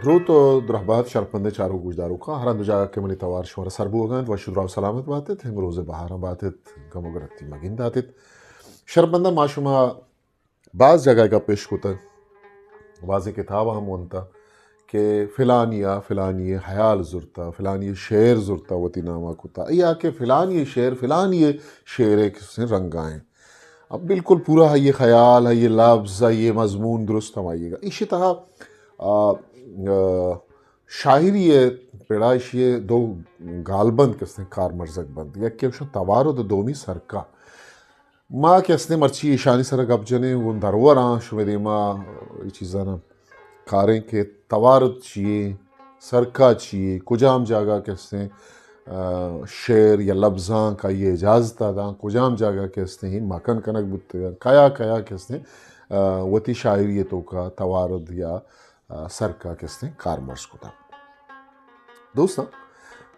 درود و درهبات شرپنده چارو گوشدارو کا هر اندجا که منی توار شوار سر بوغند و شدرا و سلامت باتت هم روز بهارم باتت گمو گرفتی مگین داتت شرپنده ما شما بعض جگہ کا پیش کوتا واضح کتاب ہم ونتا کہ فلانی حیال زرتا فلانی شعر زرتا وتی نامہ کتا یا کہ فلانی شعر ایک سے رنگ آئیں. اب بالکل پورا ہے یہ خیال ہے یہ لفظ ہے یہ مضمون درست ہم آئیے گا اسی طرح شاعری پیڑائشی دو گالبند کسنے کار مرزق بند یا کہ توارو دو دومی سرکا ما کسنے مرچی ایشانی سر گب جنے وہ دروران شو دیما یہ چیزانا کاریں کہ توارد چیئے سرکا چیئے کجام جاگا کسنے شعر یا لفظاں کا یہ اجازت دا کجام جاگا کسنے ہی مکن کنک بتگا کیا کسنے وتی شاعریتوں کا توارد یا سرکا کسنے کار مرز کو تا دوستا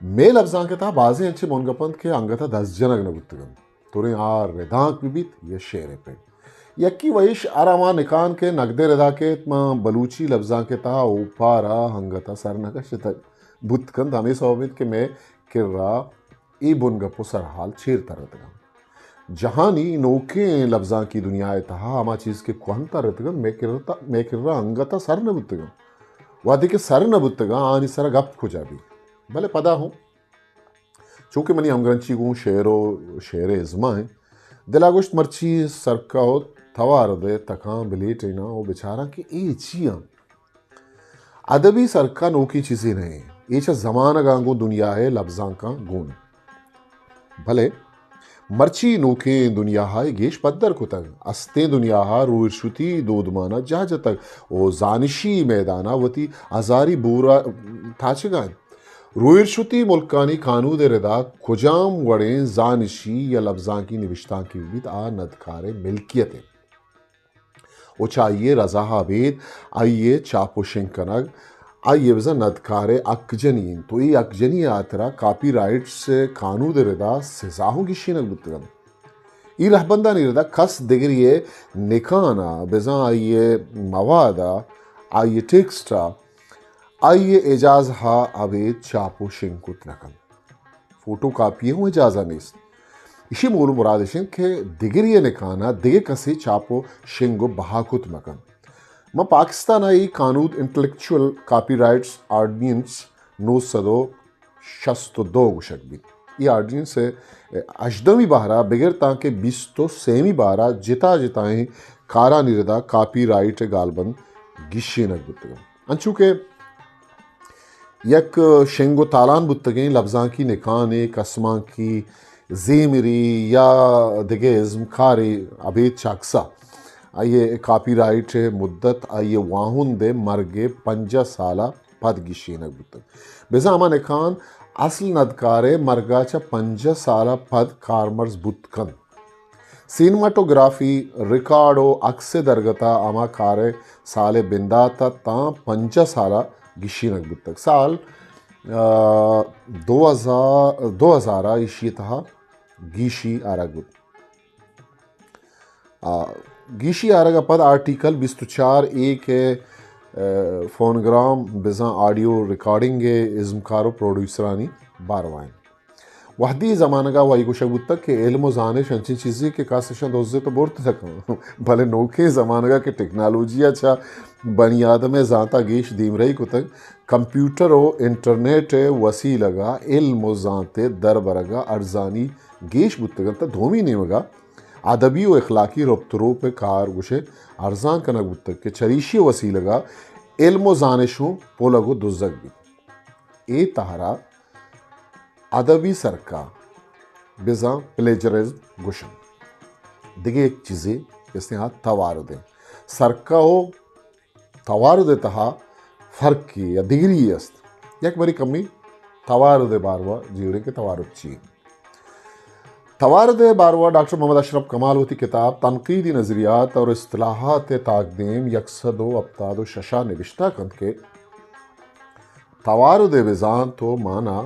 میں لفظاں کے تا بازیں انچے مونگا پند کے انگتا 10 جنگ نبتگن توریں آر ردانک بھی بیت یہ شعر پہ یکی ویش آراما نکان کے نگدے ردا کے بلوچی لفظاں کے تا اوپارا ہنگتا سرنگش تک بتکن ہمیں صحبت کہ میں کر رہا ای بنگپو سرحال چھیر ترتگا جہانی نوکے لفظاں کی دنیا تہا ہما چیز کے کوہنتا رتگن میں کر رہا انگتا سر نبتگا وادی کے سر نبتگا آنی سر گپ کھجا بھی بھلے پدا ہوں چونکہ منی ہمگرنچی گوں شعر ازما ہیں دلا گوشت مرچی سرکا ہو توار دے تکاں بلیٹینا وہ بیچارہ کہ ای چیاں ادبی سرکا نوکی چیزیں نہیں ایچا زمانہ گانگو دنیا ہے لفظاں کا گون بھلے مرچی نوکے دنیا ہے گیش پدر کو تک استے دنیا ہے رویر شتی دودمانا جا تک او زانشی میدانا وتی ازاری بورا تھاچگائیں رویر شتی ملکانی قانود ردا کجام وڑیں زانشی یا لفظاں کی نوشتاں کی بیت آ ندکارے ملکیتیں او چاہیے رضا حابید آئیے چاپو شنکنگ آئیے وزا ندکارے اکجنین تو یہ اکجنی آترا کاپی رائٹ سے قانون ردا سزاہوں کی شینک بتگم ای رہبندہ نہیں ردا کس دگریے نکانا بزا آئیے موادا آئیے ٹیکسٹا آئیے اجاز ہا آبید چاپو شنکت نکم فوٹو کاپی ہوں اجازہ نیست اسی مولو مرادشن کہ دیگریے نکانا دیگے کسی چاپو شنگو بہاکت مکن ما پاکستان آئی قانون انٹلیکچول کاپی رائٹس آرڈیننس 962 گوشک بھی یہ آرڈیننس ہے اشدمی بہرا بغیر تاکہ 23 بہرا جتائیں کارا نردا کاپی رائٹ گالبند گشینک بتگم انچوکہ یک شنگو تالان بتگیں لفظاں کی نکانے قسماں کی زیمری یا دیگے ازم کاری ابید چاکسا آئیے کاپی رائٹ مدت آئیے واہن دے مرگے 5 سالہ پد گشینک بتگ بیزا اما نکان اصل ندکارے مرگا چا 5 سالہ پد کارمرز بتکن سینماٹوگرافی ریکارڈو عکس درگتا اما کارے سال بنداتا تاں 5 سالہ گشینک بتگ سال 2000 ایشی تہا گیشی آرگ بود گیشی آرگا پد آرٹیکل 24 کے فونگرام بزاں آڈیو ریکارڈنگ ازمکارو پروڈیوسرانی باروائیں وحدی زمانہ گا وائی گوشک بود تک کہ علم و زانش انچی چیزی کے کاسشن دوزے تو بورت سکوں بھلے نوکے زمانہ گا کہ ٹیکنالوجی اچھا بنی آدم زانتا گیش دیم رہی کو تک کمپیوٹر و انٹرنیٹ وسیلہ گا علم و زانتے در برگا ارزانی گیش بودتگن تا دھومی نیمگا ادبی و اخلاقی ربطرو پہ کار گوشے ارزان کنک بودتگ کہ چریشی وسیلہ گا علم و زانشوں پولگو دزگ بھی اے تہرا ادبی سرکا بزاں پلیجرزم گوشن دیگه ایک چیزی اس نے ہاتھ توارد سرکا ہو توارد تہا فرق کی یا دیگری است یک بری کمی توارد باروا جیوڑے کے توارد چی توارد باروا ڈاکٹر محمد اشرف کمال ہوتی کتاب تنقیدی نظریات اور اصطلاحات تقدیم 172 ششا نوشتہ کند کے توارد بزان تو مانا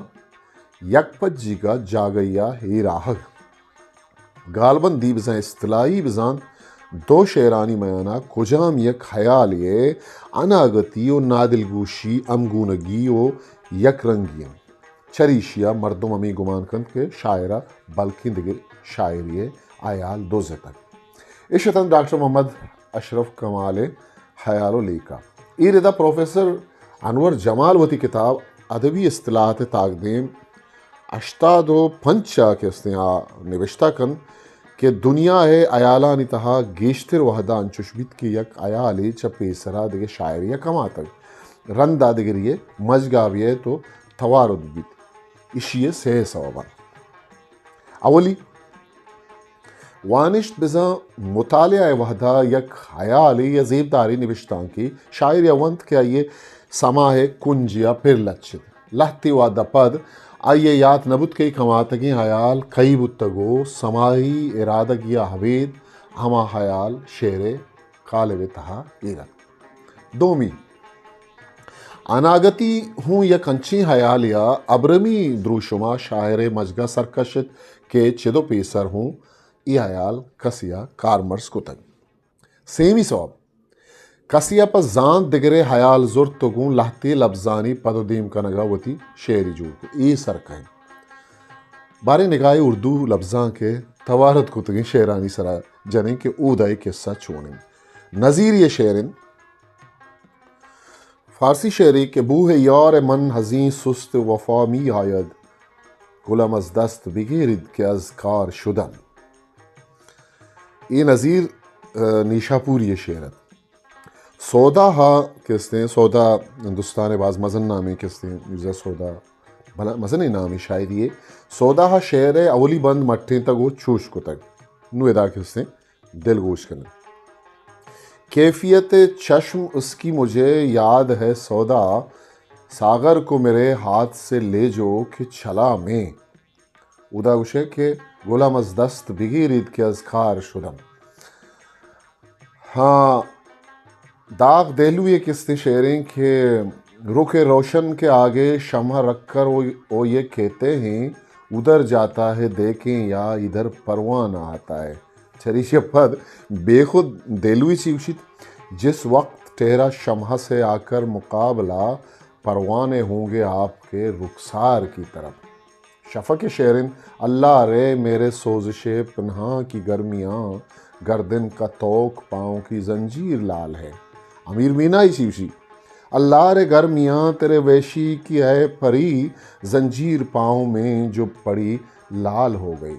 یک پجی کا جاگیا ہی راہگ گالبن دی بزان اصطلاحی بزان دو شیرانی میانا کجام یک خیالیه اناگتی و نادلگوشی امگونگی و یک رنگی چریشیا مردم امی گمان کند که شاعرہ بلکہ دیگر شاعری آیال دوزے تک اشتن ڈاکٹر محمد اشرف کمال خیال و لیکا ای ردا پروفیسر انور جمال وتی کتاب ادبی اصطلاحات تاقدیم اشتاد و پنچا کے نوشتہ کن کہ دنیا ہے ایالانی تہا گیشتر وحدان چشبیت کی یک ایالی چا پیسرا دیگے شاعریہ کما تک رندا دیگریے مجگاویے تو توارد بیت اشیے سہ سوابان اولی وانشت بزا مطالعہ وحدہ یک خیالی یا زیبداری نوشتان کی شاعر یونت کہ آئیے سما ہے کنجیا پھر لچت لہتی وعدہ پد آئیے یاد نبت کئی کماتگی حیال کئی بتگو سماہی ارادہ گیا حوید ہما حیال شیر قالب تہا ایرت دومی اناگتی ہوں یک انچی حیالیا ابرمی دروشما شاعر مجگہ سرکشت کے چدو پیسر ہوں ای حیال کسیا کارمرز کتن سیمی سواب کسیا پا زان دگرے حیال زرد تگون لہتی لبزانی پدو دیم کنگا وتی شعری جوڑ کو ای سرکائیں بارے نگاہ اردو لفظاں کے توارد کتگیں شعرانی سرا جنیں کہ اودائی قصہ چونیں نظیر یہ شعرن فارسی شعری کہ بوہ یار من حزین سست وفا می آید گلم از دست بگیرد کہ از کار شدم یہ نظیر نیشا پوری یہ شعرت سودا ہا کہتے ہیں سودا ہندوستان باز مزن نامی کہتے ہیں مرزا سودا بھلا مزن نامی شاعری ہے سودا ہا شعر ہے اولی بند مٹھیں تک وہ چوش کو تک نو ادا کہتے ہیں دل گوش کرنا کیفیت چشم اس کی مجھے یاد ہے سودا ساغر کو میرے ہاتھ سے لے جو کہ چھلا میں ادا گوشے کہ غلام از دست بگیرید کہ از کار شدم ہاں داغ دہلو یہ قسطیں شعریں کہ رخ روشن کے آگے شمع رکھ کر وہ یہ کہتے ہیں ادھر جاتا ہے دیکھیں یا ادھر پروانہ آتا ہے چریش پد بے خود دہلوی چیوشت جس وقت ٹہرا شمع سے آ کر مقابلہ پروانے ہوں گے آپ کے رخسار کی طرف شفق شعرن اللہ رے میرے سوزش پنہاں کی گرمیاں گردن کا توق پاؤں کی زنجیر لال ہے امیر مینا ہی چیوشی اللہ رے گرمیاں تیرے ویشی کی ہے پری زنجیر پاؤں میں جو پڑی لال ہو گئی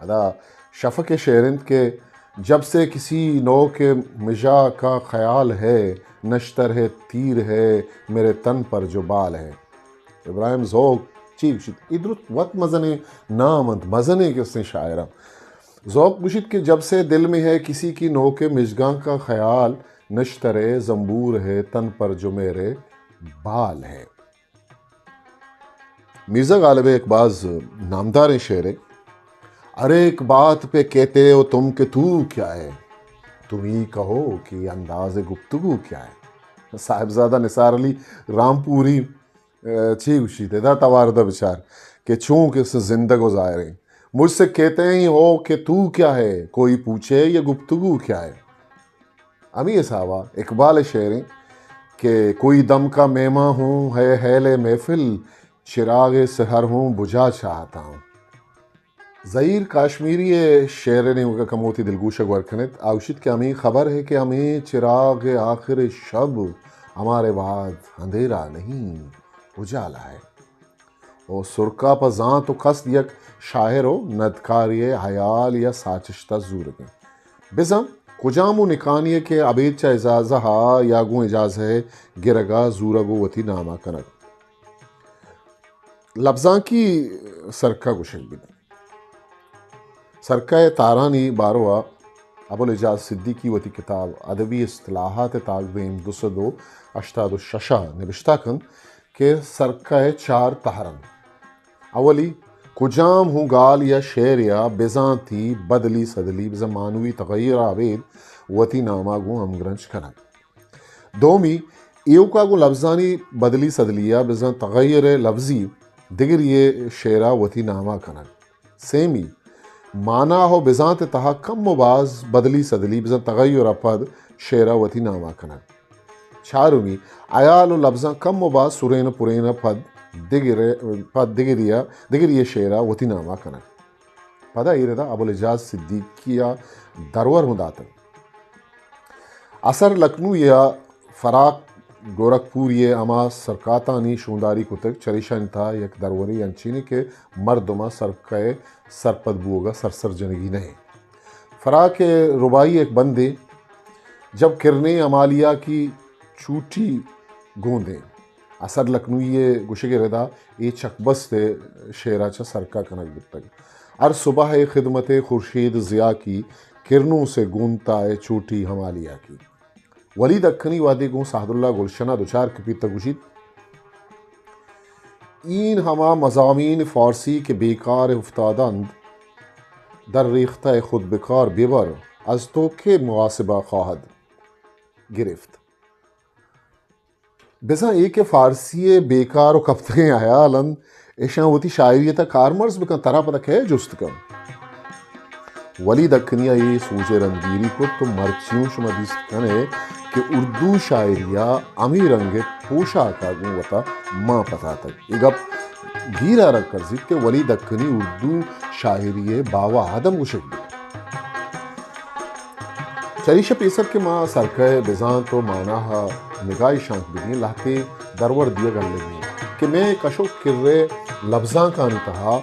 ادا شفق شعرند کے جب سے کسی نو کے مجا کا خیال ہے نشتر ہے تیر ہے میرے تن پر جو بال ہے ابراہیم ذوق چیوشت ادرت وقت مزنے نامند مزنے کس نے شاعرہ ذوق گشت کہ جب سے دل میں ہے کسی کی نو کے مژگاں کا خیال نشتر زنبور ہے تن پر جو میرے بال ہے مرزا غالب اقباز نامدار شعر ارے ایک بات پہ کہتے ہو تم کہ تو کیا ہے تم ہی کہو کہ انداز گفتگو کیا ہے صاحبزادہ نثار علی رامپوری چیوشی تھے دا تواردہ بچار کہ چونکہ اس زندگو ظاہریں مجھ سے کہتے ہی ہو کہ تو کیا ہے کوئی پوچھے یہ گفتگو کیا ہے امی صاحبہ اقبال شعریں کہ کوئی دم کا میماں ہوں ہے حیل محفل چراغ سحر ہوں بجھا چاہتا ہوں ظہیر کاشمیری شعر نے کموتی دلگوشہ گورکھنت آوشت کہ ہمیں خبر ہے کہ ہمیں چراغ آخر شب ہمارے بعد اندھیرا نہیں اجالا ہے اور سرکا پزاں تو قصد یک شاعر و ندکاری حیال یا ساچشتہ زورگیں بزم کجامو نکانیے کہ عبید چا اجازہ ہا یا گو اجاز ہے گرگا زورگو وتی نامہ کنک لفظاں کی سرکہ گشن بھی سرکہ تارانی باروہ ابوالاعجاز صدیقی وتی کتاب ادبی اصطلاحات تاقدیم 286 نوشتہ کن کہ سرکہ چار تہرن اولی کجام ہوں گال یا شعر یا بزاں تھی بدلی صدلی بزمانوی تغیر آبید وتی نامہ گو ہمگرنچ کنک دومی ایوکا گو لفظانی بدلی صدلیہ بزاں تغیر لفظی دیگر یہ شعرہ وتی نامہ کنک سیمی مانا ہو بزانت تہا کم و باز بدلی صدلی بزن تغیر پد شعرہ وتی نامہ کنک چارمی عیال و لفظاں کم و باز سرین پرین پد دگریہ شعرہ وتی نامہ کنک پدا ایردا ابوالعجاز صدیقیہ درور مداتن اثر لکھنؤ یا فراق گورکھپور یہ اما سرکاتانی شونداری کتک چریشن تھا یک دروری انچینی کے مردما سرکے سرپد بوگا سرسر جنگی نہیں فراق ربائی ایک بندے جب کرنے امالیہ کی چوٹی گوندیں اثر لکھنوی گشگ ردا یہ چکبس تے شیرہ چا سرکا کنک بتگ ار صبح خدمت خورشید ضیاء کی کرنوں سے گونتا ہے چوٹی ہمالیہ کی ولی دکنی وادی گون سعد اللہ گلشنہ دوچار کپی تگوشید این ہما مضامین فارسی کے بیکار افتادند در ریختہ خود بکار بیبر از تو کے محاسبہ خواہد گرفت بزا ایک فارسی بیکار و کفتگیں حیالند ایشان ہوتی شاعریتا کارمرز بکن ترا پتہ کہ جست کم ولی دکنیہ یہ سوچے رنگیری کو تو مرچیوں شما دیست کنے کہ اردو شاعریہ امی رنگ پوشا کا گوتا ماں پتا تک یہ گپ گیرہ رکھ کر زید کہ ولی دکنی اردو شاعری باوا آدم گشک دی چریش پیسر کے ماں سرکہ بزان تو معناہا نگاہ شانک بھی لہتے درور دیا گل لگی کہ میں کشو کرے لفظاں کا انتہا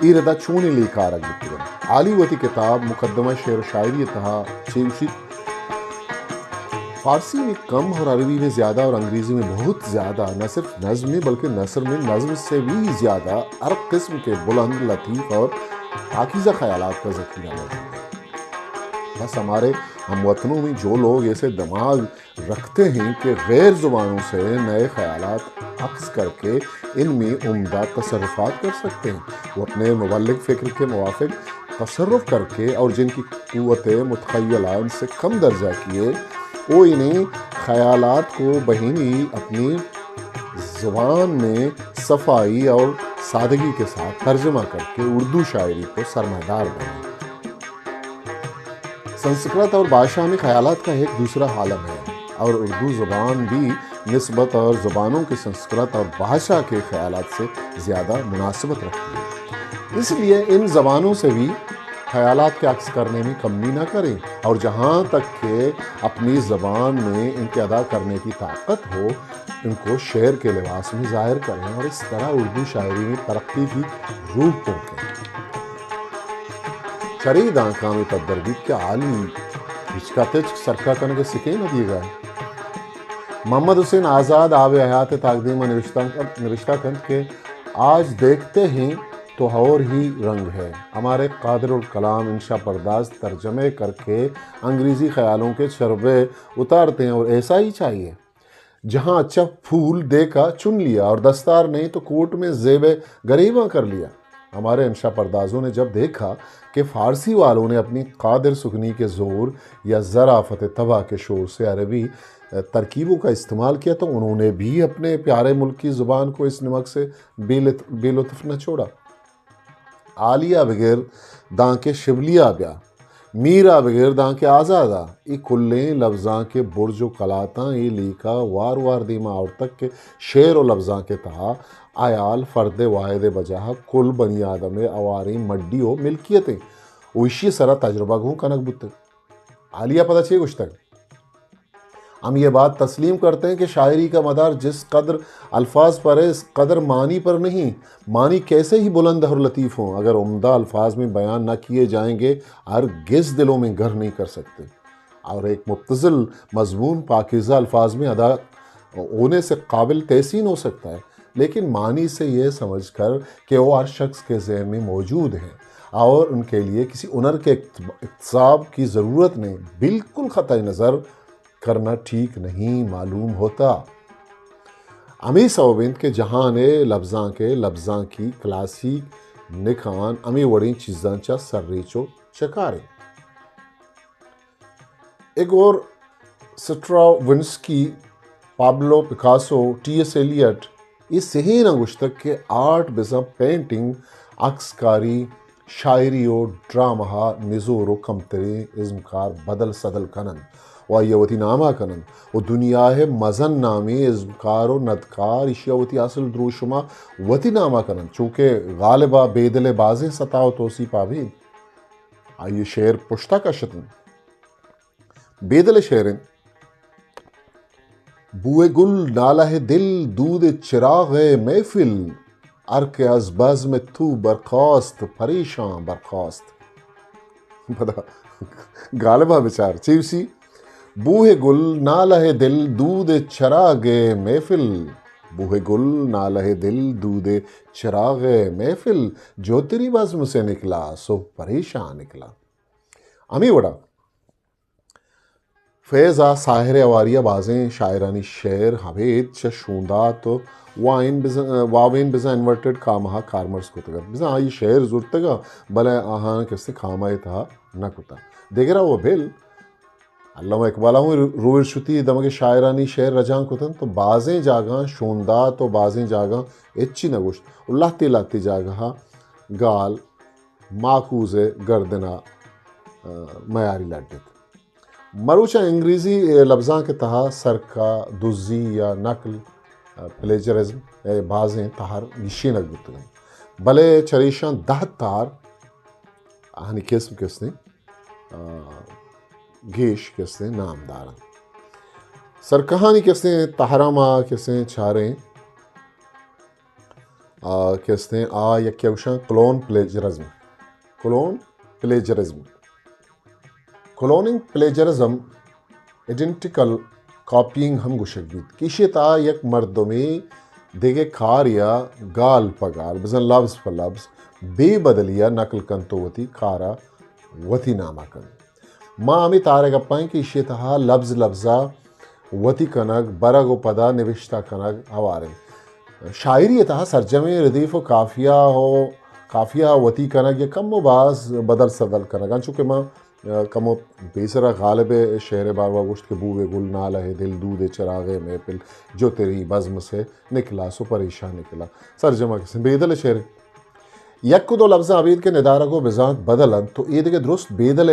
ایردہ چونی لے کارک بکرم عالی وتی کتاب مقدمہ شعر و شاعری تہا چیوشی فارسی میں کم اور عربی میں زیادہ اور انگریزی میں بہت زیادہ نہ صرف نظم میں بلکہ نثر میں نظم سے بھی زیادہ ہر قسم کے بلند لطیف اور پاکیزہ خیالات کا ذخیرہ موجود ہے بس ہمارے ہم وطنوں میں جو لوگ ایسے دماغ رکھتے ہیں کہ غیر زبانوں سے نئے خیالات عکس کر کے ان میں عمدہ تصرفات کر سکتے ہیں وہ اپنے مبلغ فکر کے موافق تصرف کر کے اور جن کی قوت متخیلہ ان سے کم درجہ کیے وہ انہیں خیالات کو بہینی اپنی زبان میں صفائی اور سادگی کے ساتھ ترجمہ کر کے اردو شاعری کو سرمایدار بنائیں سنسکرت اور بھاشا میں خیالات کا ایک دوسرا عالم ہے اور اردو زبان بھی نسبت اور زبانوں کے سنسکرت اور بھاشا کے خیالات سے زیادہ مناسبت رکھتی ہے اس لیے ان زبانوں سے بھی خیالات کے عکس کرنے میں کمی نہ کریں اور جہاں تک کہ اپنی زبان میں ان کے ادا کرنے کی طاقت ہو ان کو شعر کے لباس میں ظاہر کریں اور اس طرح اردو شاعری میں ترقی کی روح پونکیں چرید آنکھاں میں تدربیت کے عالمی ہچکاتے سرکا کرنے کے سکے نہ دیے گئے محمد حسین آزاد آب حیات تقدیم نوشتہ کند کے آج دیکھتے ہیں تو اور ہی رنگ ہے ہمارے قادر الکلام انشا پرداز ترجمے کر کے انگریزی خیالوں کے شربے اتارتے ہیں اور ایسا ہی چاہیے جہاں اچھا پھول دیکھا چن لیا اور دستار نہیں تو کوٹ میں زیب غریباں کر لیا ہمارے انشا پردازوں نے جب دیکھا کہ فارسی والوں نے اپنی قادر سکنی کے زور یا ذرافت طبع کے شور سے عربی ترکیبوں کا استعمال کیا تو انہوں نے بھی اپنے پیارے ملک کی زبان کو اس نمک سے بے لطف نہ چھوڑا عالیہ بغیر داں کے شبلیہ بیا میرا بغیر داں کے آزادہ ای کلیں لفظاں کے برج و کلاتاں ای لیکا وار وار دیما اور تک کے شعر و لفظاں کے تہا آیال فرد واحد بجاہ کل بنی آدم اواری مڈی و ملکیتیں ویشی سرا تجربہ گھوں کنک بت عالیہ پتہ چھے کچھ تک ہم یہ بات تسلیم کرتے ہیں کہ شاعری کا مدار جس قدر الفاظ پر ہے اس قدر معنی پر نہیں معنی کیسے ہی بلند اور لطیف ہوں اگر عمدہ الفاظ میں بیان نہ کیے جائیں گے ہرگز دلوں میں گھر نہیں کر سکتے اور ایک مبتذل مضمون پاکیزہ الفاظ میں ادا ہونے سے قابل تحسین ہو سکتا ہے لیکن معنی سے یہ سمجھ کر کہ وہ ہر شخص کے ذہن میں موجود ہیں اور ان کے لیے کسی ہنر کے اکتساب کی ضرورت نہیں بالکل قطع نظر کرنا ٹھیک نہیں معلوم ہوتا امی صوبند کے جہاں لفظاں کی کلاسیک نکھان امی وڑی چیزاں چا سر ریچو چکارے ایک اور سٹراونسکی Pablo Picasso T S Eliot یہ صحیح نہ گشتک کے آرٹ بزا پینٹنگ عکس کاری شاعری و ڈرامہ نزور و کمتری ازمکار بدل صدل کنن و یوتی نامہ کنن و دنیا ہے مزن نامی ازمکار و ندکار اشیاوتی اصل دروشما وتی نامہ کنن چونکہ غالبہ بیدل بازیں ستا و توسی پاوید آئیے شعر پشتا کا شتن بیدل شعرن بوئے گل نالہ دل دود چراغ محفل ارک از بزم تو برخاست پریشان برخاست پتا غالبہ بچار چیوسی بوہ گل نالہ دل دود چراغ محفل بوہ گل نالہ دل دود چراغ محفل جو تیری بزم سے نکلا سو پریشان نکلا امی وڑا فیضا ساحر اواریہ بازیں شاعرانی شعر حبید شوندات واوین بزا انورٹڈ کامہا کارمرز کو تگا بزا آئی شعر زورتگا بلے آہاں کسی کامائی تھا نہ کتا دیگرہ وہ بھل علامہ اقبالہ ہوں رویر شتی دمگے شاعرانی شعر رجان کتن تو بازیں جاگاں شوندات و بازیں جاگاں اچھی نگوشت اللہ تی لاتی جاگاں گال ماکوز گردنا معیاری لڈت مروچہ انگریزی لفظاں کے تہا سرکا دزی یا نقل پلیجرزم بازیں تہار نشینک گتگن بلے چریشان دہت تار آہنی قسم کسنے گیش کسنے نام دارن سرکہانی کسنے تہراما کسنے چھاریں کسنے یکیوشان کلون پلیجرزم کلوننگ پلیجرزم ایڈنٹیکل کاپینگ ہم گوشک بیت کیشی تا یک مردمی دیگے کار یا گال پگال بزن لفظ پر لفظ بے بدلیا نقل کن تو وتی کارا وتی نامہ کن ماں ہمیں تارے گپائیں کہ ایشی تا لفظ لفظا وتی کنگ برگ و پدا نوشتہ کنگ ہوارن شاعری تا سرجمے ردیف و کافیہ وتی کنگ یا کم و باز بدل صدل کنگ چونکہ ماں کمو بیسرا غالب شعر باروا گوشت کے بوے گل نالہ دل دود چراغ محفل جو تیری بزم سے نکلا سو پریشان نکلا سرجمہ کسن بیدل شعر یک کو دو لفظ عبید کے ندارہ کو بزانت بدلن تو یہ دیکھے درست بیدل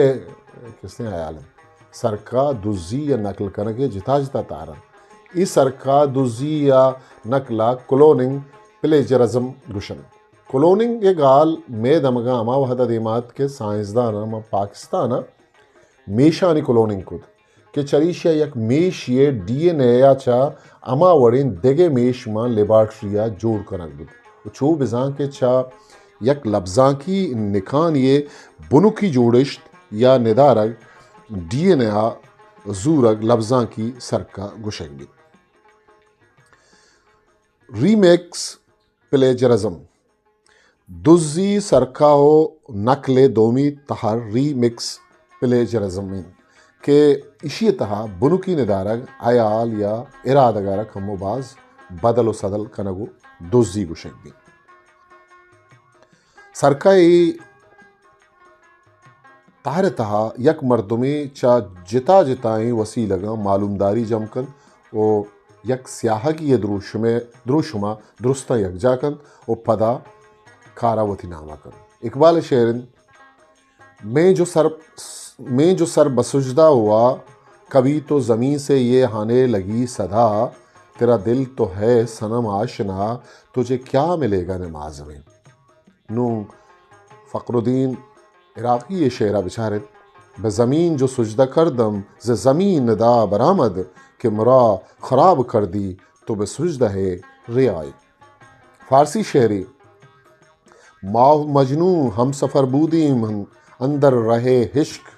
کسنے آیالن سرکا دزی یا نقل کنگے جتا جتا تارن ای سرکا دزی یا نقلا کلوننگ پلیجرزم گوشن کلوننگ یہ گال میں دمگا اما وحدہ دیمات کے سائنسدان اما پاکستان میشانی کلوننگ کد کہ چریشیا یک میش یہ ڈی این اے یا چا اما وڑین دیگے میش ماں لیبارٹریا جوڑ کنک بود چو بزان کے چا یک لفظاں کی نکان یہ بنو کی جوڑشت یا ندارگ ڈی این اے زورگ لفظاں کی سرکا گشک بود ریمیکس پلیجرزم دزی سرکا ہو نقل دومی تہر ری مکس پلیجرزم کہ اسی تہا بنوکی ندارگ عیال یا ارادگارک ہمو باز بدل و صدل کنگو دزی گوشک بھی سرکائی تہر تہا یک مردمی چا جتا جتائیں وسیع لگا معلومداری جمکن او یک سیاہ کی یہ دروشما درستہ یک جاکن او پدا کاراوتی نامہ کر اقبال شعرن میں جو سر بسجدہ ہوا کبھی تو زمین سے یہ ہانے لگی صدا تیرا دل تو ہے صنم آشنا تجھے کیا ملے گا نماز میں نو فقر الدین عراقی یہ شعرہ بچارت بزمین جو سجدہ کردم ز زمین ندا برآمد کہ مرا خراب کر دی تو بسجدہ ہے ریائی فارسی شعری ماہ مجنو ہم سفر بودیم اندر رہے عشق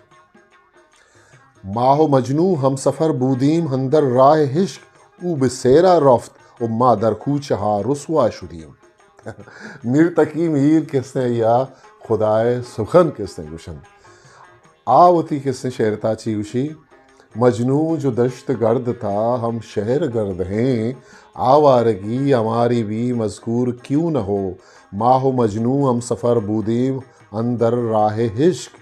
ماہ مجنو ہم سفر بودیم اندر راہ عشق او بسیرا رفت و ما در کوچہا رسوا شدیم میر تقی میر کس نے یا خدائے سخن کس نے گوشن آوتی کس نے شعرتا چی گوشی مجنو جو دشت گرد تھا ہم شہر گرد ہیں آوارگی ہماری بھی مذکور کیوں نہ ہو ماہ مجنو ہم سفر بودیم اندر راہ عشق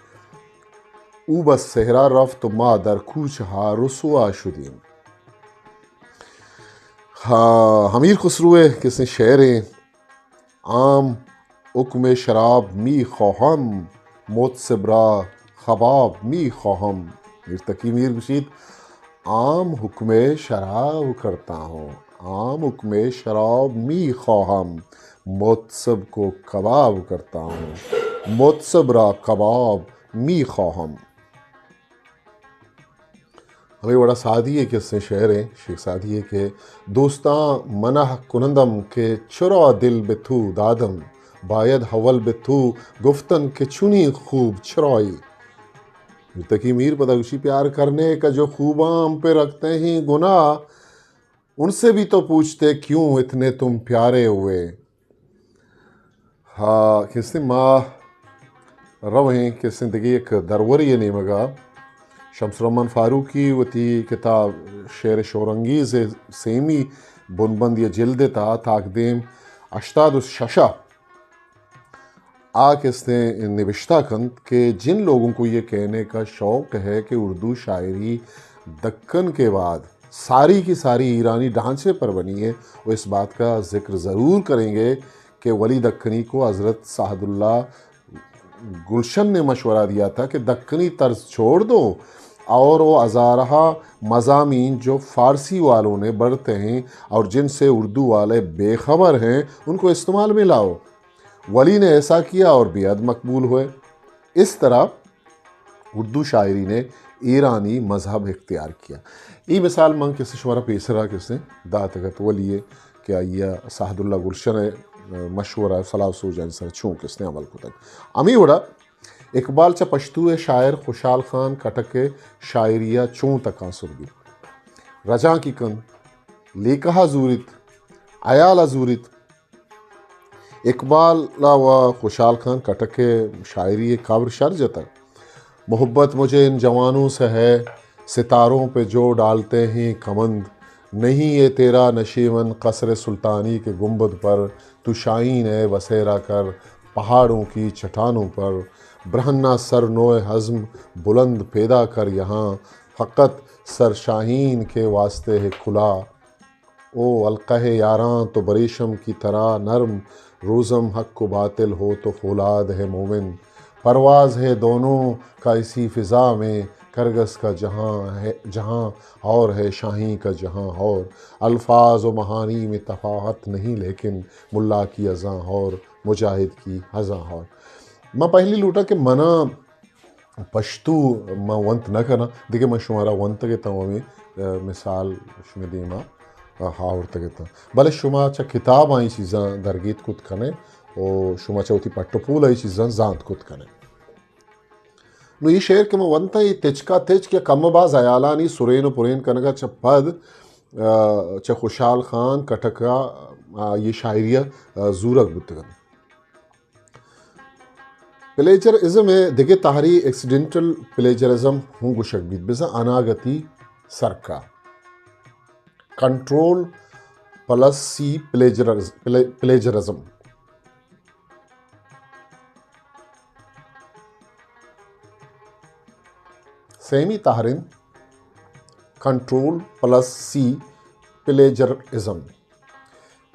او بس صحرا رفت ما در کوچہا رسوا شدیم امیر خسرو کس نے شعر عام حکم شراب می خواهم متصب را خباب می خواهم. میر تقی میر گوشید عام حکم شراب کرتا ہوں، عام حکم شراب می خواهم متصب کو کباب کرتا ہوں، متصب را کباب می خواهم. ہمیں بڑا سادی ہے کہ اس سے شعر ہے شیخ سادی ہے کہ دوستاں منح کنندم کہ چرا دل به تو دادم، باید حول به تو گفتن کہ چنی خوب چرائی. تقی میر پدگوشی پیار کرنے کا جو خوباں ہم پہ رکھتے ہیں گناہ، ان سے بھی تو پوچھتے کیوں اتنے تم پیارے ہوئے. ہاں کس نے ماں روہیں کہ زندگی ایک دروری نیمگا شمس الرحمن فاروقی وتی کتاب شعر شورانگیز سیمی بنبند یا جلد تا تاقدیم اشتاد الششا آ اس نے نوشتہ کند کہ جن لوگوں کو یہ کہنے کا شوق ہے کہ اردو شاعری دکن کے بعد ساری کی ساری ایرانی ڈھانچے پر بنی ہے، وہ اس بات کا ذکر ضرور کریں گے کہ ولی دکنی کو حضرت سعد اللہ گلشن نے مشورہ دیا تھا کہ دکنی طرز چھوڑ دو اور وہ ہزارہ مضامین جو فارسی والوں نے بڑھتے ہیں اور جن سے اردو والے بے خبر ہیں ان کو استعمال میں لاؤ. ولی نے ایسا کیا اور بیعد مقبول ہوئے. اس طرح اردو شاعری نے ایرانی مذہب اختیار کیا. یہ مثال منگ کسی شمارا پیسرا کسی داتگت ولی کیا یہ سعد اللہ گلشن مشورہ صلاح سو جان سر چھوں کس نے عمل کو تک امی وڑا اقبال چا پشتو شاعر خوشحال خان کٹک شاعریہ چون تکاں سرگی رجاں کی کن لیکہا زورت عیالہ زورت. اقبال و خوشحال خان کٹک شاعری کابر شرجتا محبت مجھے ان جوانوں سے ہے ستاروں پہ جو ڈالتے ہیں کمند، نہیں یہ تیرا نشیمن قصر سلطانی کے گنبد پر، تو شاہین ہے بسیرا کر پہاڑوں کی چٹانوں پر، برہنہ سر نوع حزم بلند پیدا کر یہاں، فقط سر شاہین کے واسطے ہے کھلا. او القہ یاراں تو بریشم کی طرح نرم، روزم حق و باطل ہو تو فولاد ہے مومن، پرواز ہے دونوں کا اسی فضا میں، کرگس کا جہاں اور ہے شاہین کا جہاں اور، الفاظ و معانی میں تفاوت نہیں لیکن ملا کی اذاں اور مجاہد کی ہزاں اور. میں پہلی لوٹا کہ منا پشتو میں ونت نہ کرنا دیکھے میں شمارا ونت کے تمامی مثال شمی دیما ہاور تگتا بلے شما چا کتاب آئی چیزاں درگیت کت کنے اور شما چا ہوتی پٹو پول آئی چیزاں زانت کت کنے. نو یہ شعر کہ میں ونتا یہ تجکا تج کیا کم باز عیالانی سرین و پرین کنگا چا پد چا خوشحال خان کٹکا یہ شاعریہ زورک بتگن. پلیجرازم ہے دیکھے تحری ایکسیڈنٹل پلیجرازم ہوں گوشک بیت بزا اناگتی سرکا کنٹرول پلس سی پلیجرازم. سیمی تحرین کنٹرول پلس سی پلیجرازم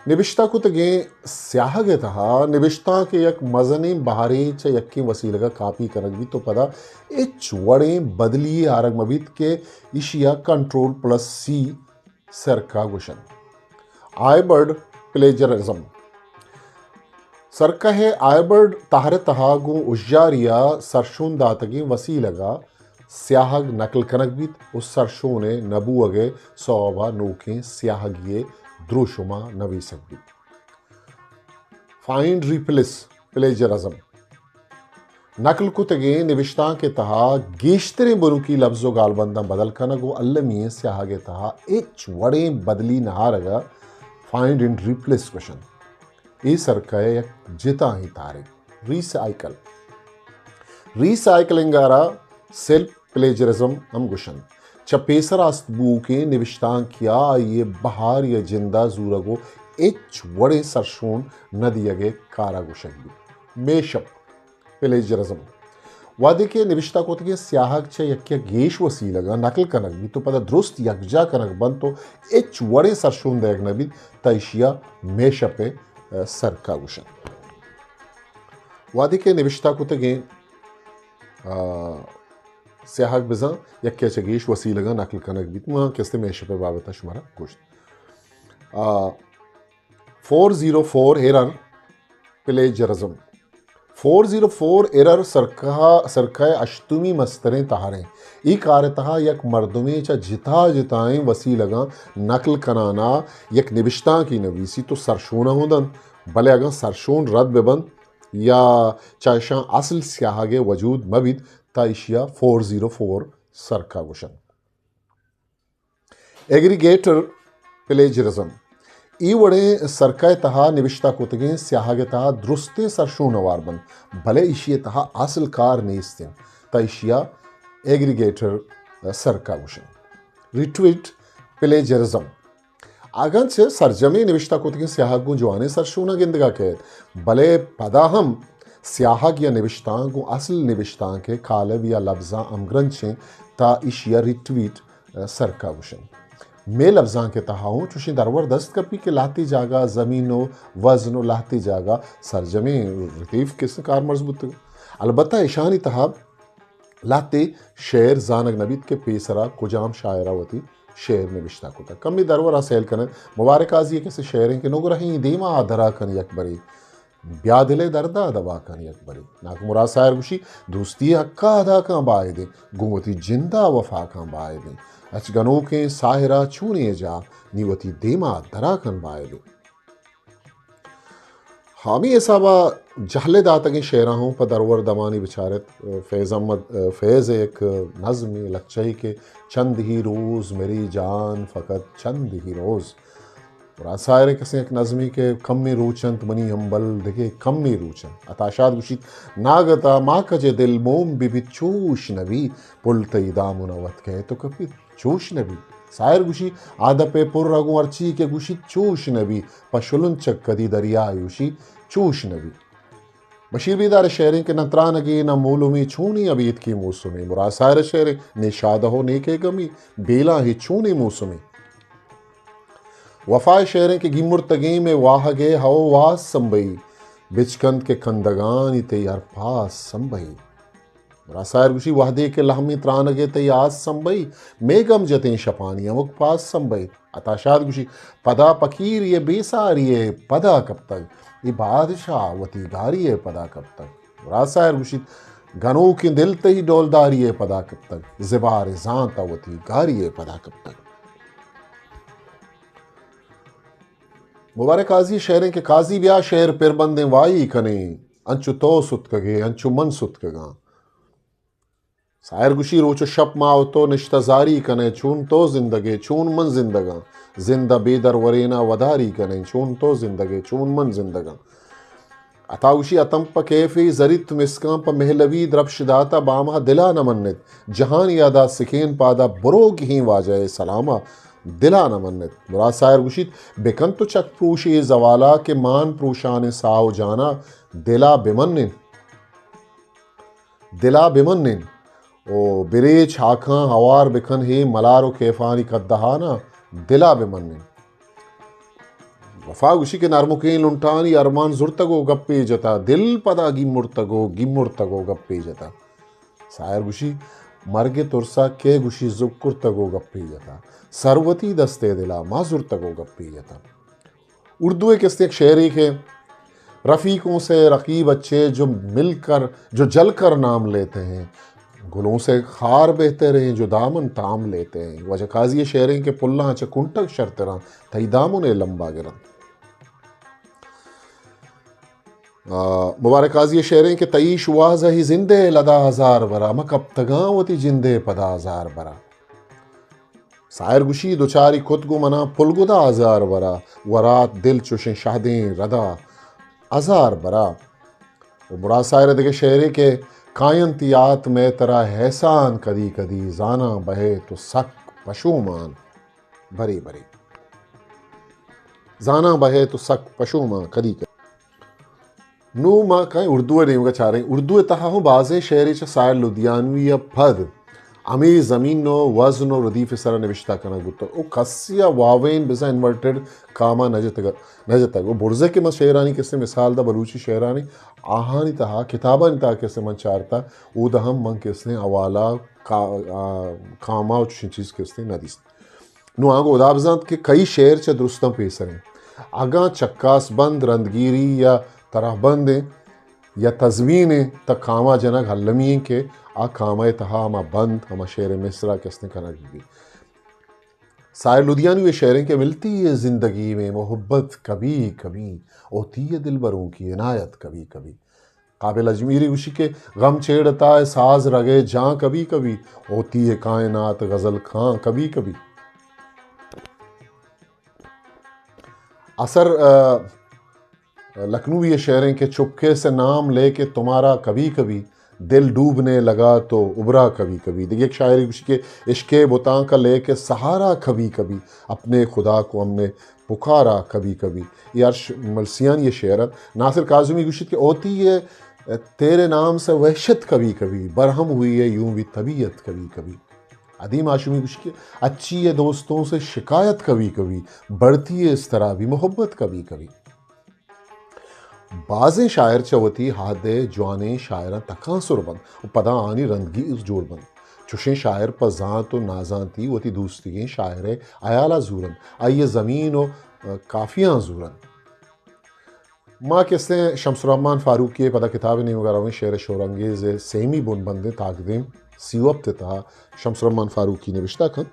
نبشتہ کو تگیں سیاہ گے تہا نبشتہ کے یک مزنی بہاری چا یکی وسیلہ کا کاپی کرنگ بھی تو پدا اچ وڑیں بدلی آرگ مبید کے اشیا کنٹرول پلس سی سرکا گوشن. آئی برڈ پلیجرازم سرکا ہے آئی برڈ تہر تہاگوں اجاریا سرشون داتگیں وسیلہ گا سیاہگ نقل کنک بیت اس سرشوں نے نبو اگے صوبہ نوکیں سیاہگیے دروشما نویسک بیت. فائنڈ ریپلیس پلیجرازم نقل کو تگیں نوشتاں کے تہا گیشتریں بروں کی لفظ و گالبندہ بدل کنگو اللمییں سیاہگے تہا ایچ وڑیں بدلی نہارگا فائنڈ اینڈ ریپلیس کوشن. ای سرکے یک جتا ہی تارے ریسائکلنگارا سیلف پلیجرازم ہم گوشن چپیسر است بو کے نوشتاں کیا یہ بہار یا جندہ زورگو ایچ وڑے سرشون ندیگے کارا گوشن بھی. میشپ پلیجرازم وعدے کے نوشتہ کو تکے سیاہک چھے یکیا گیش وسی لگا نقل کنک بھی تو پدا درست یکجا کنک بند تو ایچ وڑے سرشون دیگ نبی تیشیا میشپ سرکا گوشن. وادی کے نوشتہ کتگیں سیاحک بزاں یکے چگیش وسیلگاں نقل کنک بیت ماں کستے میشہ پہ بابتا شمارا گوشت 404 ایرر پلیجرزم 404 ایرر سرکہ اشتمی مستریں تہاریں ای کار تہا یک مردمیں چا جتا جتائیں وسیلگاں نقل کنانا یک نوشتاں کی نویسی تو سرشونہ ہوندن بلے اگاں سرشون رد ببند یا چاشاں اصل سیاہگے وجود مبید تا اشیا 404 سرکا گوشن. ایگریگیٹر پلیجرزم ای وڑے سرکہ تہا نوشتہ کتگیں سیاہگے تہا درستے سرشون وار بند بھلے اشیا تہا اصل کار نیستیں تا اشیا ایگریگیٹر سرکا گوشن. ریٹویٹ پلیجرزم اگرچہ سرجمی نوشتہ کتگیں سیاہگ گو جوانے سرشونہ گندگا کہت بلے پدا ہم سیاہگ یا نوشتاں گو اصل نوشتاں کے کالب یا لفظاں امگرنچیں تا اشیا ریٹویٹ سرکا گوشن. میں لفظاں کے تہاؤں چوشیں درور دست کپی کے لاتی جاگا زمین و وزن و لاتی جاگا سرجمی رتیف کس کار مرزبط البتہ اشانی تہا لاتے شعر زانگ نبید کے پیسرا کجام شاعرہ ہوتی شعر نوشتہ کتا کمی درورہ سیل کنن مبارک آزی کسی شعریں کے نگر رہیں دیما درا کن یک بری بیادلے دردہ دوا کن یک بری ناک مراد سائر گوشی دوستی حقا ادا کان بائے دیں گنگوتی جندہ وفا کان بائے دیں اچ گنوں کے ساہرہ چونے جا نیوتی دیما درا کن بائے دیں. حامی اصابہ جہلے داتگیں شعرہ ہوں پا درور دمانی بچارت فیض ایک نظمی لکچائی کے چند ہی روز میری جان فقط چند ہی روز اور سائرے کسی ایک نظمی کے کمی روچنت منی امبل دکھے کمی روچن اتاشاد گوشید ناگتا ماں کجے دل موم بی چوش نبی پلتی دامن وط کہے تو کبھی چوش نبی سائر گوشی آدھا پہ پر رگوں ارچی کے گوشی چوش نبی پشلن چک کدی دریا یوشی چوش نبی. بشیر بیدار شعریں کے نترانگی نہ مولومی چونی ابید کی موسمی مراد سائر شعریں نشادہ ہو نیکے گمی بیلا ہی چونی موسمی. وفا شعریں کے گمرتگی میں واہگے ہو واس سنبئی بچکند کے کندگانی تیار پاس سنبئی راسائر گوشی وحدے کے لہمی ترانگے تیاس سنبئی میگم جتیں شپانی امک پاس سنبئی. اتاشاد گوشی پدا پکیر یہ بے ساری پدا کب تک یہ بادشاہ وتی گاری پدا کب تک راسائر گوشی گنوں کی دل تی ڈولداری پدا کب تک زبار زانتا وتی گاری پدا کب تک. مبارک قاضی شعریں کے قاضی بیا شعر پر بندیں وائی کنے انچو تو ستکگے انچو من ستکگاں سائر گوشی روچو شپ ماو تو نشتزاری کنے چون تو زندگے چون من زندگاں زندہ بیدر ورینا وداری کنے چون تو زندگے چون من زندگاں. اتاوشی اتم پا کیفی زریت مسکاں پا محلوی دربش داتا باما دلا نمنت جہان یادا سکین پادا بروگ ہی واجہ سلامہ دلا نمنت مراد سائر گوشید بکن تو چک پروشی زوالا کے مان پروشان ساو جانا دلا بمنن او بریچ ہاکاں ہوار بکن ہی ملارو کیفانی کدہانا دلا بمنن. وفا گوشی کے نرمکین لنٹانی ارمان زرتگو گپی جتا دل پدا گمرتگو گپی جتا سائر گوشی مرگ ترسا کے گوشی زکرتگو گپی جتا سروتی دستے دلا ما زرتگو گپی جتا. اردو ایک اس ایک شعری کے رفیقوں سے رقیب اچھے جو جل کر نام لیتے ہیں گلوں سے خار بہتے رہیں جو دامن تام لیتے ہیں وجہ قاضی شعریں کے پلہ چا کنٹک شرطراں تھی دامن لمبا گرن. مبارک قاضی شعریں کے تعیش واضح ہی زندے لدا ہزار برا مکب تگاں وتی جندے پدا ہزار برا سائر گوشی دوچاری کتگو منا پلگدا ہزار برا ورات دل چوشیں شہدیں ردا ہزار برا. مراد سائر دے شعریں کے کائنتیات میں ترا حیسان کدی کدی زانا بہے تو سک پشومان بری بری زانا بہے تو سک پشومان کدی کدی نو ماں کہیں اردو نہیں ہوگا چاہ رہے ہیں اردو تہا ہوں بازے شعری چا سائر لدھیانوی یا پھد امی زمین نو وزن و ردیف سرا نوشتہ کنا گتا او کسیا واوین بزا انورٹڈ کاما نجتگ وہ برزے کے شعرانی کسے مثال دا بلوچی شعرانی آہانی تہا کتابہ نتا کسے من چارتا او دا ہم من کسے اوالا کاما چین چیز کسے ندیس نو آگو ادابزاند کہ کئی شعر چا درستان پیسریں اگاں چکاس بند رندگیری یا طرح بندیں یا تزوینیں تا کاما جنگ حلمین کے آ کاما تہا ہما بند ہما شعر مصرہ کسنے کنا گی سائر لدھیانی یہ شعریں کہ ملتی ہے زندگی میں محبت کبھی کبھی ہوتی ہے دل بروں کی عنایت کبھی کبھی قابل اجمیری اسی کے غم چھیڑتا ہے ساز رگے جاں کبھی کبھی ہوتی ہے کائنات غزل خاں کبھی کبھی اثر لکھنوی یہ شعریں کہ چپکے سے نام لے کے تمہارا کبھی کبھی دل ڈوبنے لگا تو ابھرا کبھی کبھی دیکھیے ایک شاعری اس کے عشق بتاں کا لے کے سہارا کبھی کبھی اپنے خدا کو ہم نے پکارا کبھی کبھی یہ عرش ملسیان یہ شعر ناصر کاظمی گشت کہ ہوتی ہے تیرے نام سے وحشت کبھی کبھی برہم ہوئی ہے یوں بھی طبیعت کبھی کبھی عدیم آشمی گشت کہ اچھی ہے دوستوں سے شکایت کبھی کبھی بڑھتی ہے اس طرح بھی محبت کبھی کبھی بازیں شاعر چوتی ہادے جوانے شاعران تکاں سر بند پدا آنی رندگی اس جوڑ بند چوشیں شاعر پا زاں تو نازاں تی وہ تی دوستگیں شاعر ایالا زورن آئیے زمین و کافیاں زورن ماں کس نے شمس الرحمن فاروقی پدا کتاب نہیں وغیرہ ہوئے شعر شورانگیز سیمی بن بندے تاقدیم سیوب تتا شمس الرحمن فاروقی نے رشتہ کن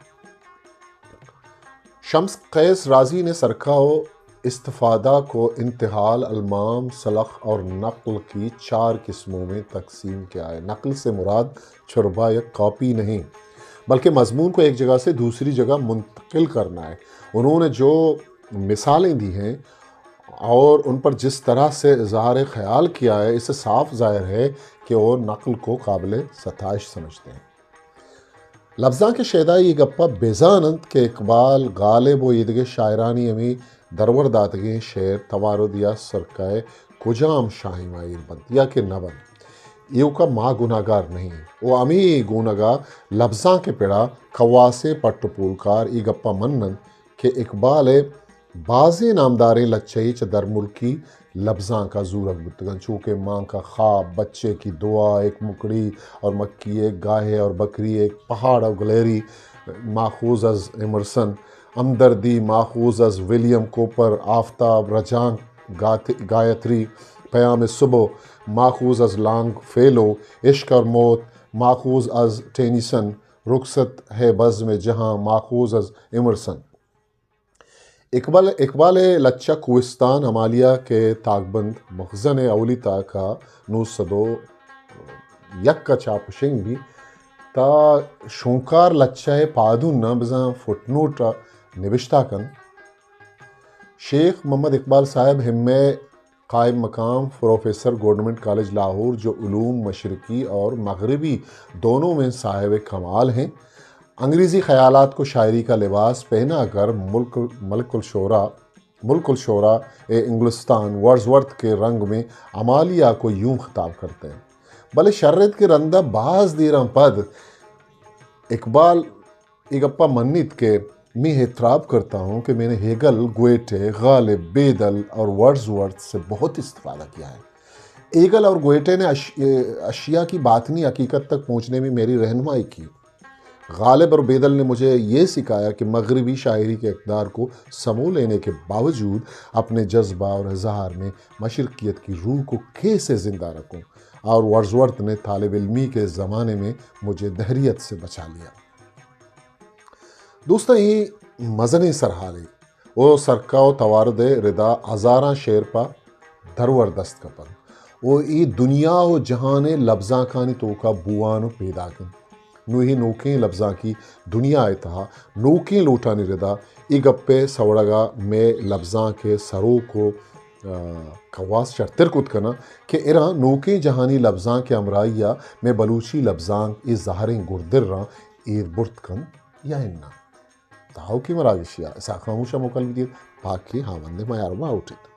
شمس قیس رازی نے سرکھا و استفادہ کو انتحال المام سلخ اور نقل کی 4 قسموں میں تقسیم کیا ہے نقل سے مراد چھربا یا کاپی نہیں بلکہ مضمون کو ایک جگہ سے دوسری جگہ منتقل کرنا ہے انہوں نے جو مثالیں دی ہیں اور ان پر جس طرح سے اظہار خیال کیا ہے اس سے صاف ظاہر ہے کہ وہ نقل کو قابل ستائش سمجھتے ہیں لفظاں کے شیدائی یہ گپا بیزانند کہ اقبال غالب و عیدگے شاعرانی امی درور داتگیں شعر توارد یا سرکائے کجام شاہی مائر بند یا کہ نبن یہ کا ماں گناہگار نہیں وہ امی گناہگار لفظاں کے پیڑا خواسے پٹ پولکار ای گپا منن کہ اقبال بازیں نامداریں لچئی چ در ملکی لفظاں کا زورک بتگن چونکہ ماں کا خواب بچے کی دعا ایک مکڑی اور مکی ایک گاہے اور بکری ایک پہاڑ اور گلیری ماخوذ از ایمرسن ہمدردی ماخوذ از ولیم کوپر آفتاب رجان گایتری پیام صبح ماخوذ از لانگ فیلو عشق اور موت ماخوذ از ٹینیسن رخصت ہے بزم جہاں ماخوذ از ایمرسن اقبال لچہ کوہستان ہمالیہ کے تاغبند مخزن اولی تا کا 901 کا چاپشنگ بھی تا شونکار لچہ پادون نہ بزاں فٹ نوٹ نوشتہ کن شیخ محمد اقبال صاحب ہمیں قائم مقام پروفیسر گورنمنٹ کالج لاہور جو علوم مشرقی اور مغربی دونوں میں صاحب کمال ہیں انگریزی خیالات کو شاعری کا لباس پہنا کر ملک الشعراء انگلستان ورڈزورتھ کے رنگ میں عمالیہ کو یوں خطاب کرتے ہیں بلے شرط کے رندہ بعض دیران پد اقبال اگپا منت کے میں اعتراف کرتا ہوں کہ میں نے ہیگل گویٹے غالب بیدل اور ورڈزورتھ سے بہت استفادہ کیا ہے ہیگل اور گویٹے نے اشیاء کی باطنی حقیقت تک پہنچنے میں میری رہنمائی کی غالب اور بیدل نے مجھے یہ سکھایا کہ مغربی شاعری کے اقدار کو سمو لینے کے باوجود اپنے جذبہ اور اظہار میں مشرقیت کی روح کو کیسے زندہ رکھوں اور ورڈزورتھ نے طالب علمی کے زمانے میں مجھے دہریت سے بچا لیا دوستاں یہ مزنِ سرحالی وہ سرکا و توارد ردا ہزاراں شعر پا درور دست کپن وہ ای دنیا و جہان لفظاں کانی تو کا بوانو پیدا کن نوہی نوکیں لفظاں کی دنیا اتہا نوکیں لوٹانی ردا ای گپے سوڑگا میں لفظاں کے سروں کو خواس شرطر کت کنا کہ ارا نوکیں جہانی لفظاں کے امرائیہ میں بلوچی لفظاں ای ظاہریں گردر راں اید برت کن یا اننا تاہو کی مراوشیہ ایسا خاموشہ مکل بھی دیر پاکی ہاوندے میارما اٹھت